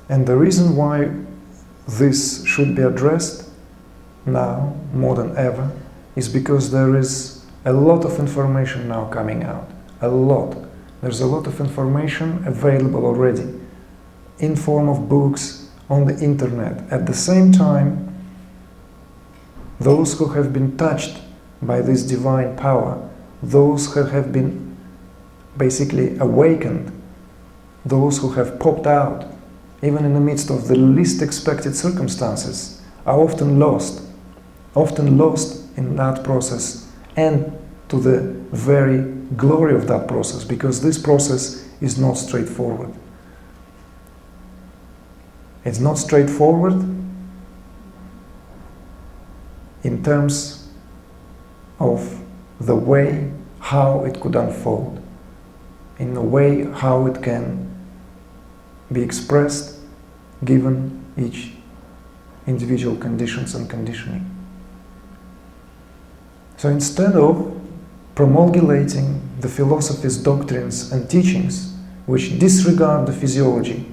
And the reason why this should be addressed now, more than ever, is because there is a lot of information now coming out. A lot. There's a lot of information available already in form of books, on the internet. At the same time, those who have been touched by this divine power, those who have been basically awakened, those who have popped out, even in the midst of the least expected circumstances, are often lost in that process and to the very glory of that process, because this process is not straightforward. It's not straightforward in terms of the way how it could unfold, in the way how it can be expressed given each individual conditions and conditioning. So instead of promulgating the philosophy's doctrines and teachings which disregard the physiology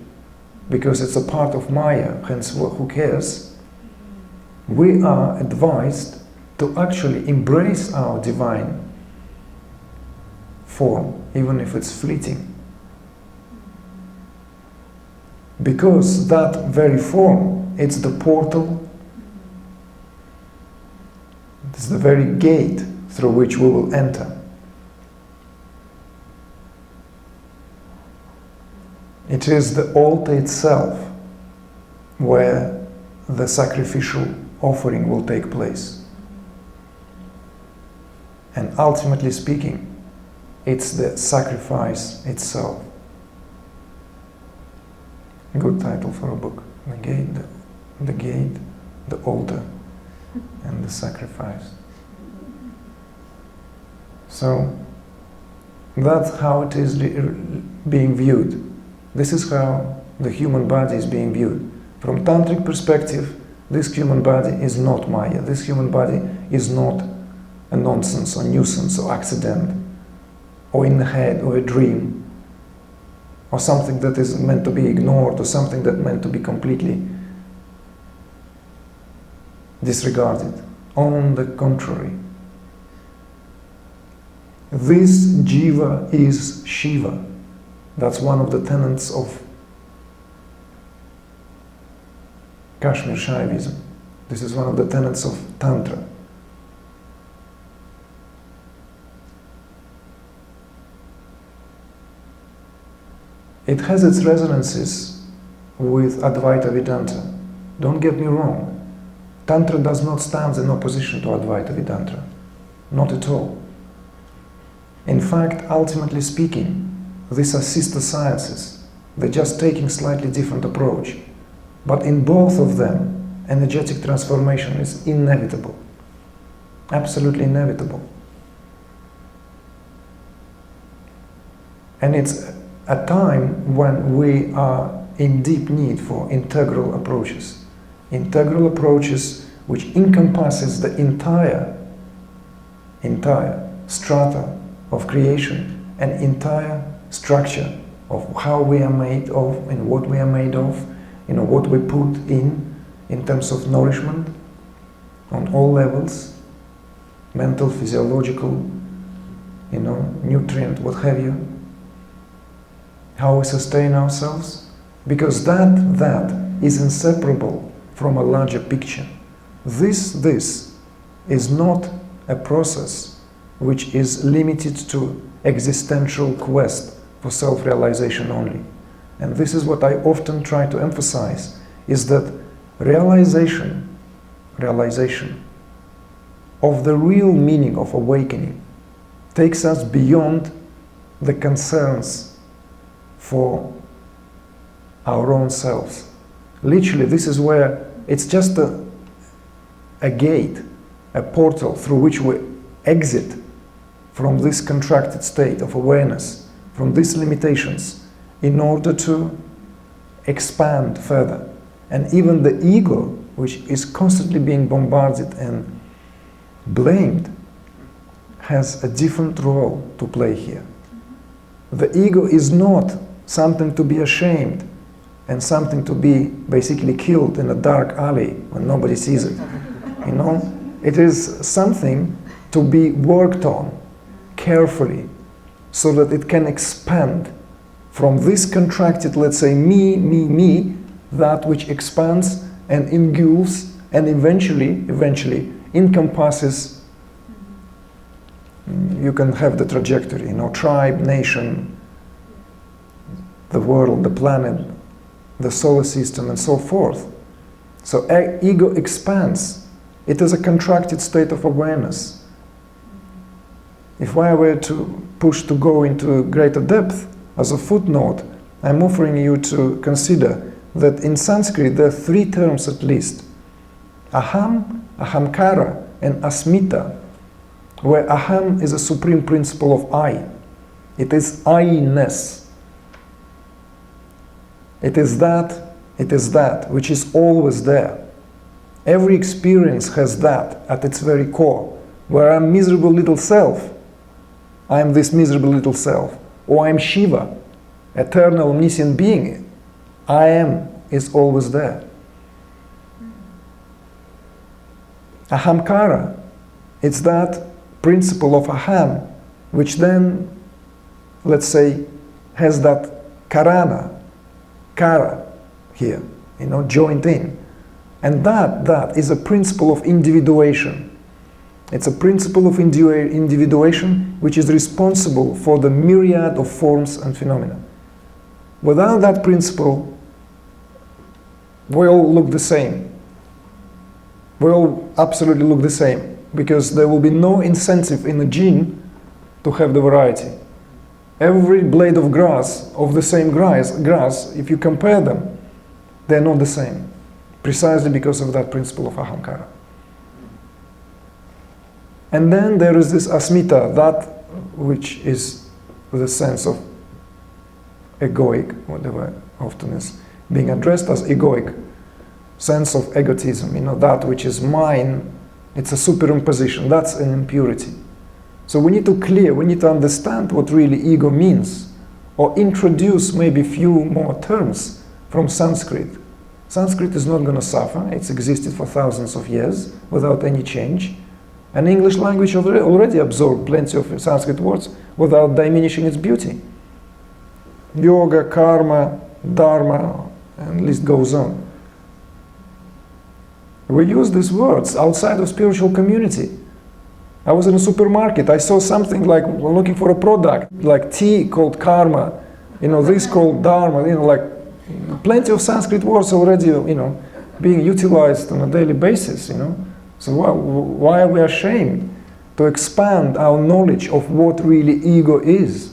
because it's a part of Maya, hence who cares, we are advised to actually embrace our divine form, even if it's fleeting. Because that very form, it's the portal, it's the very gate through which we will enter. It is the altar itself where the sacrificial offering will take place. And ultimately speaking, it's the sacrifice itself. Good title for a book. The gate, the altar, and the sacrifice. So that's how it is being viewed. This is how the human body is being viewed. From Tantric perspective, this human body is not Maya. This human body is not a nonsense or nuisance or accident or in the head or a dream or something that is meant to be ignored or something that meant to be completely disregarded. On the contrary, this jiva is Shiva. That's one of the tenets of Kashmir Shaivism. This is one of the tenets of Tantra. It has its resonances with Advaita Vedanta. Don't get me wrong. Tantra does not stand in opposition to Advaita Vedanta. Not at all. In fact, ultimately speaking, these are sister sciences. They're just taking slightly different approach. But in both of them, energetic transformation is inevitable. Absolutely inevitable. And it's a time when we are in deep need for integral approaches. Integral approaches which encompasses the entire strata of creation and entire structure of how we are made of and what we are made of, what we put in terms of nourishment on all levels, mental, physiological, nutrient, what have you, how we sustain ourselves, because that is inseparable from a larger picture. This is not a process which is limited to existential quest for self-realization only. And this is what I often try to emphasize, is that realization of the real meaning of awakening takes us beyond the concerns for our own selves. Literally, this is where it's just a gate, a portal through which we exit from this contracted state of awareness, from these limitations, in order to expand further. And even the ego, which is constantly being bombarded and blamed, has a different role to play here. The ego is not something to be ashamed and something to be basically killed in a dark alley when nobody sees it. You know, it is something to be worked on carefully so that it can expand from this contracted, let's say, me, that which expands and engulfs and eventually encompasses. You can have the trajectory, you know, tribe, nation, the world, the planet, the solar system, and so forth. So ego expands. It is a contracted state of awareness. If I were to push to go into greater depth, as a footnote, I'm offering you to consider that in Sanskrit there are three terms at least: aham, ahamkara, and asmita, where aham is a supreme principle of I. It is I-ness. It is that which is always there. Every experience has that at its very core. Where I'm miserable little self, I am this miserable little self. Or I am Shiva, eternal omniscient being. I am is always there. Ahamkara, it's that principle of aham, which then, let's say, has that karana, kara here, you know, joined in. And that is a principle of individuation. It's a principle of individuation which is responsible for the myriad of forms and phenomena. Without that principle, we all look the same. We all absolutely look the same, because there will be no incentive in the gene to have the variety. Every blade of grass, of the same grass, if you compare them, they're not the same, precisely because of that principle of ahamkara. And then there is this asmita, that which is the sense of egoic, whatever often is being addressed as egoic, sense of egotism, you know, that which is mine, it's a superimposition, that's an impurity. So we need to understand what really ego means, or introduce maybe few more terms from Sanskrit. Sanskrit is not going to suffer, it's existed for thousands of years without any change. And English language already absorbed plenty of Sanskrit words without diminishing its beauty. Yoga, karma, dharma, and the list goes on. We use these words outside of spiritual community. I was in a supermarket, I saw something like looking for a product, like tea called karma, you know, this called dharma, you know, like plenty of Sanskrit words already, you know, being utilized on a daily basis, you know. So why are we ashamed to expand our knowledge of what really ego is?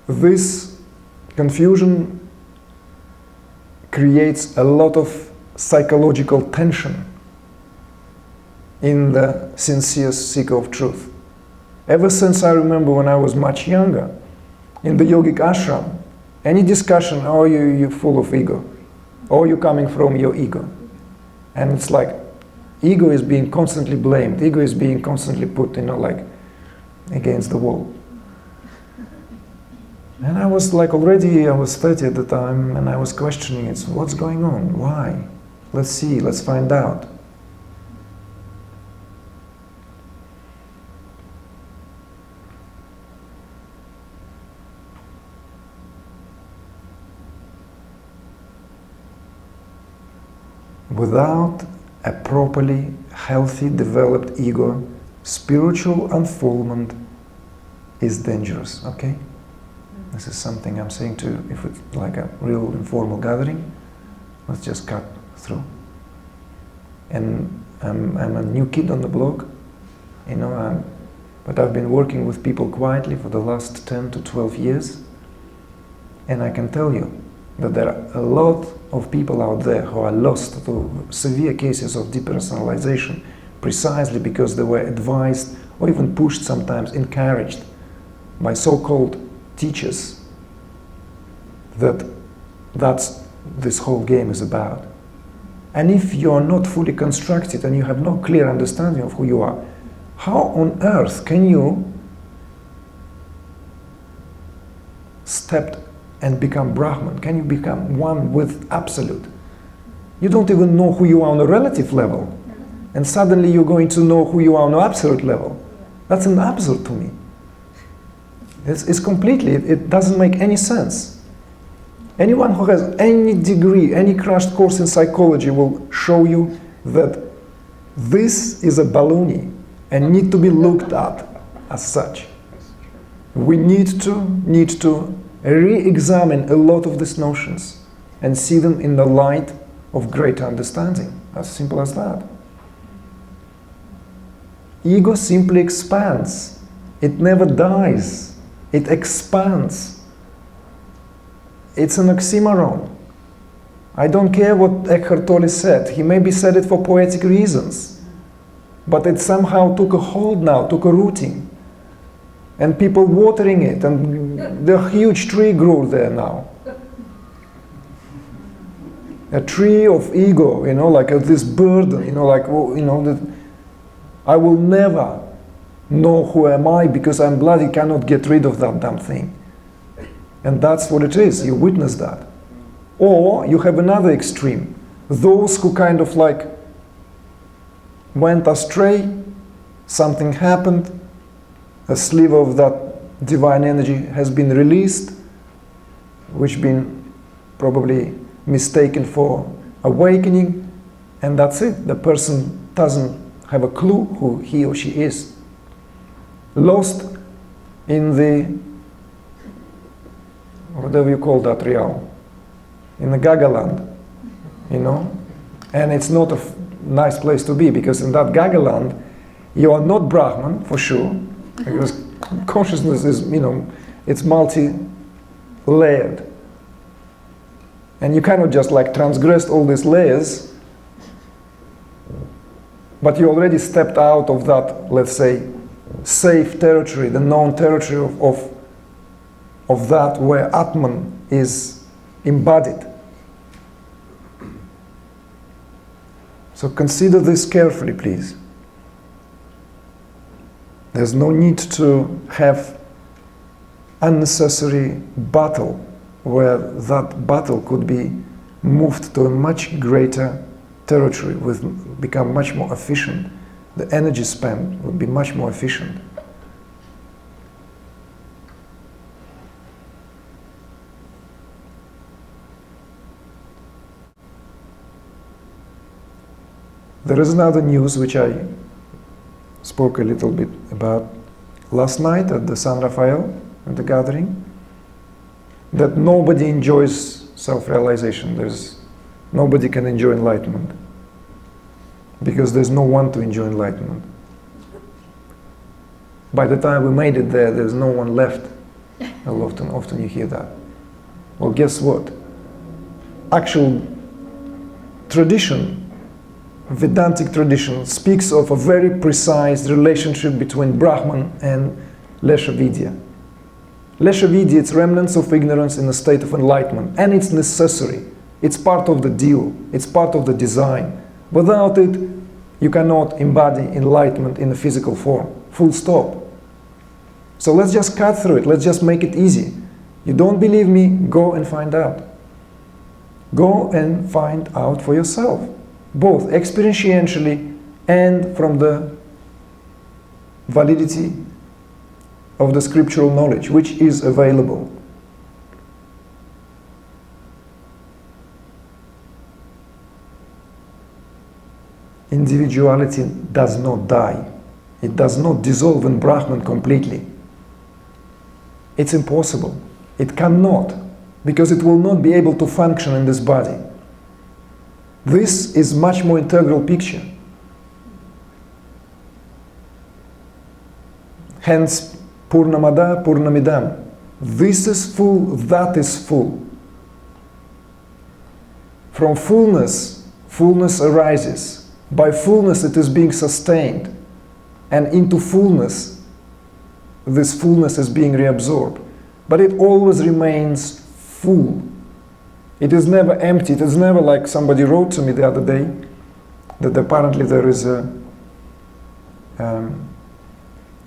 This confusion creates a lot of psychological tension in the sincere seeker of truth. Ever since I remember when I was much younger, in the yogic ashram, any discussion, oh, you're full of ego, or you're coming from your ego. And it's like, ego is being constantly blamed, ego is being constantly put, you know, like, against the wall. And I was like, already I was 30 at the time, and I was questioning it, so what's going on, why? Let's see, let's find out. Without a properly healthy, developed ego, spiritual unfoldment is dangerous, okay? This is something I'm saying to, if it's like a real informal gathering, let's just cut through. And I'm a new kid on the block, you know, but I've been working with people quietly for the last 10 to 12 years, and I can tell you that there are a lot of people out there who are lost to severe cases of depersonalization precisely because they were advised or even pushed, sometimes encouraged by so-called teachers that's this whole game is about. And if you're not fully constructed and you have no clear understanding of who you are, how on earth can you stepped and become Brahman? Can you become one with Absolute? You don't even know who you are on a relative level. And suddenly you're going to know who you are on an absolute level. That's an absurd to me. It's completely, it doesn't make any sense. Anyone who has any degree, any crashed course in psychology will show you that this is a baloney and need to be looked at as such. We need to re-examine a lot of these notions and see them in the light of greater understanding. As simple as that. Ego simply expands. It never dies. It expands. It's an oxymoron. I don't care what Eckhart Tolle said. He maybe said it for poetic reasons. But it somehow took a hold now, took a rooting. And people watering it, and the huge tree grew there now. A tree of ego, you know, like this burden, you know, like, you know, that I will never know who am I because I'm bloody, cannot get rid of that damn thing. And that's what it is, you witness that. Or you have another extreme, those who kind of like went astray, something happened, a sliver of that divine energy has been released, which been probably mistaken for awakening, and that's it. The person doesn't have a clue who he or she is. Lost in the, whatever you call that realm, in the Gaga land, you know? And it's not a nice place to be, because in that Gaga land, you are not Brahman, for sure, because consciousness is, you know, it's multi-layered. And you cannot just like transgress all these layers, but you already stepped out of that, let's say, safe territory, the known territory of that where Atman is embodied. So consider this carefully, please. There's no need to have unnecessary battle where that battle could be moved to a much greater territory, become much more efficient. The energy spent would be much more efficient. There is another news which I spoke a little bit about last night at the San Rafael, at the gathering, that nobody enjoys self-realization. Nobody can enjoy enlightenment, because there's no one to enjoy enlightenment. By the time we made it there, there's no one left. Often you hear that. Well, guess what? Actual tradition, Vedantic tradition, speaks of a very precise relationship between Brahman and Lesha Vidya. Lesha Vidya, it's remnants of ignorance in a state of enlightenment, and it's necessary. It's part of the deal. It's part of the design. Without it, you cannot embody enlightenment in a physical form. Full stop. So let's just cut through it. Let's just make it easy. You don't believe me? Go and find out. Go and find out for yourself, both experientially and from the validity of the scriptural knowledge, which is available. Individuality does not die. It does not dissolve in Brahman completely. It's impossible. It cannot, because it will not be able to function in this body. This is much more integral picture. Hence, Purnamada Purnamidam. This is full, that is full. From fullness, fullness arises. By fullness it is being sustained, and into fullness, this fullness is being reabsorbed. But it always remains full. It is never empty. It is never like somebody wrote to me the other day that apparently there is a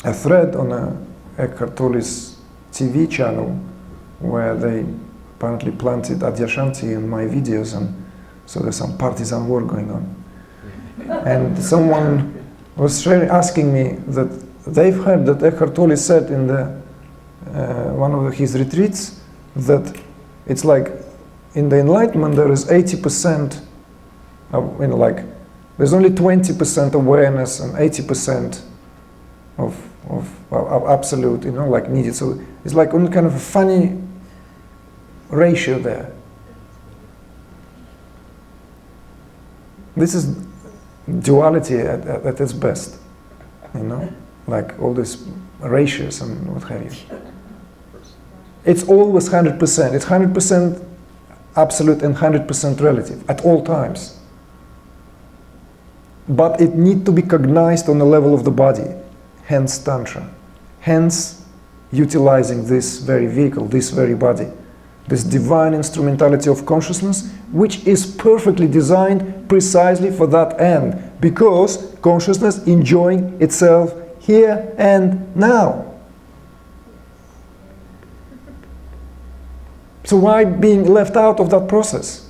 thread on Eckhart Tolle's TV channel where they apparently planted Adyashanti in my videos, and so there's some partisan war going on. And someone was asking me that they've heard that Eckhart Tolle said in the one of his retreats that it's like in the Enlightenment there is 80% of, like there's only 20% awareness and 80% of absolute, like needed. So it's like on kind of a funny ratio there. This is duality at its best, like all these ratios and what have you. It's always 100%. It's 100% absolute and 100% relative at all times. But it needs to be cognized on the level of the body, hence Tantra. Hence utilizing this very vehicle, this very body, this divine instrumentality of consciousness, which is perfectly designed precisely for that end, because consciousness enjoying itself here and now. So why being left out of that process?